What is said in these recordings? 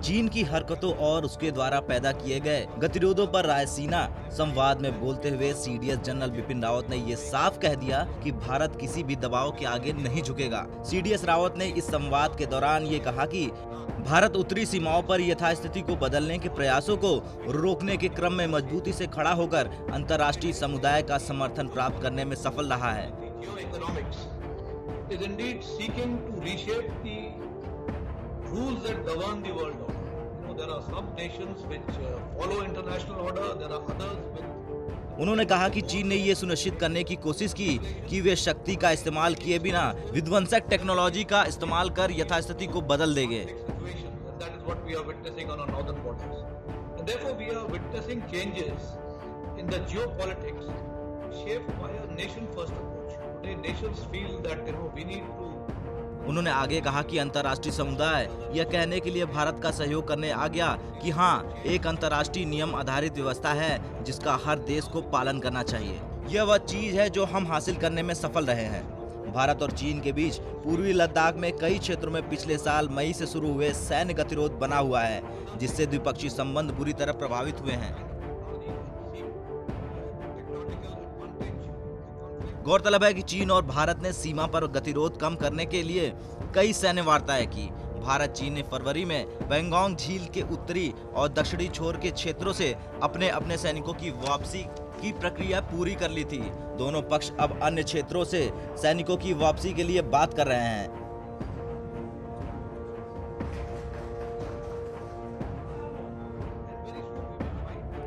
चीन की हरकतों और उसके द्वारा पैदा किए गए गतिरोधों पर रायसीना संवाद में बोलते हुए सीडीएस जनरल बिपिन रावत ने ये साफ कह दिया कि भारत किसी भी दबाव के आगे नहीं झुकेगा। सीडीएस रावत ने इस संवाद के दौरान ये कहा कि भारत उत्तरी सीमाओं पर यथास्थिति को बदलने के प्रयासों को रोकने के क्रम में मजबूती से खड़ा होकर अंतर्राष्ट्रीय समुदाय का समर्थन प्राप्त करने में सफल रहा है। Rules that govern the world order. There are some nations which follow international order. There are others which. उन्होंने कहा कि चीन ने ये सुनिश्चित करने की कोशिश की कि वे शक्ति का इस्तेमाल किए बिना विध्वंसक टेक्नोलॉजी का इस्तेमाल कर यथास्थिति को बदल देंगे। That is what we are witnessing on our northern borders. And therefore we are witnessing changes in the geopolitics shaped by a nation-first approach. Today nations feel that we need to. उन्होंने आगे कहा कि अंतर्राष्ट्रीय समुदाय यह कहने के लिए भारत का सहयोग करने आ गया कि हाँ, एक अंतर्राष्ट्रीय नियम आधारित व्यवस्था है जिसका हर देश को पालन करना चाहिए। यह वह चीज है जो हम हासिल करने में सफल रहे हैं। भारत और चीन के बीच पूर्वी लद्दाख में कई क्षेत्रों में पिछले साल मई से शुरू हुए सैन्य गतिरोध बना हुआ है, जिससे द्विपक्षीय संबंध बुरी तरह प्रभावित हुए हैं। गौरतलब है कि चीन और भारत ने सीमा पर गतिरोध कम करने के लिए कई सैन्य वार्ताएं की। भारत चीन ने फरवरी में पैंगोंग झील के उत्तरी और दक्षिणी छोर के क्षेत्रों से अपने अपने सैनिकों की वापसी की प्रक्रिया पूरी कर ली थी। दोनों पक्ष अब अन्य क्षेत्रों से सैनिकों की वापसी के लिए बात कर रहे हैं।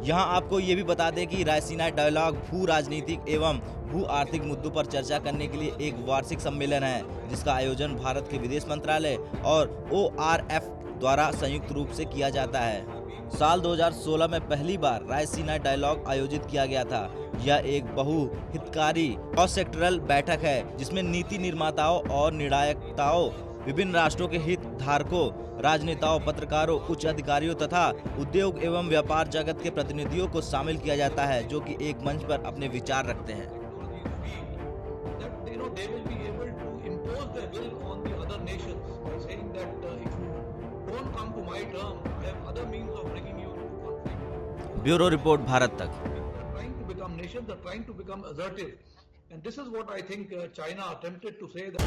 यहाँ आपको ये भी बता दें कि रायसीना डायलॉग भू राजनीतिक एवं भू आर्थिक मुद्दों पर चर्चा करने के लिए एक वार्षिक सम्मेलन है, जिसका आयोजन भारत के विदेश मंत्रालय और ORF द्वारा संयुक्त रूप से किया जाता है। साल 2016 में पहली बार रायसीना डायलॉग आयोजित किया गया था। यह एक बहुहितकारी क्रॉस सेक्टरल बैठक है, जिसमें नीति निर्माताओं और निर्णायकों, विभिन्न राष्ट्रों के हित धारकों, राजनेताओं, पत्रकारों, उच्च अधिकारियों तथा उद्योग एवं व्यापार जगत के प्रतिनिधियों को शामिल किया जाता है, जो कि एक मंच पर अपने विचार रखते हैं। ब्यूरो रिपोर्ट, भारत तक। And this is what I think China attempted to say that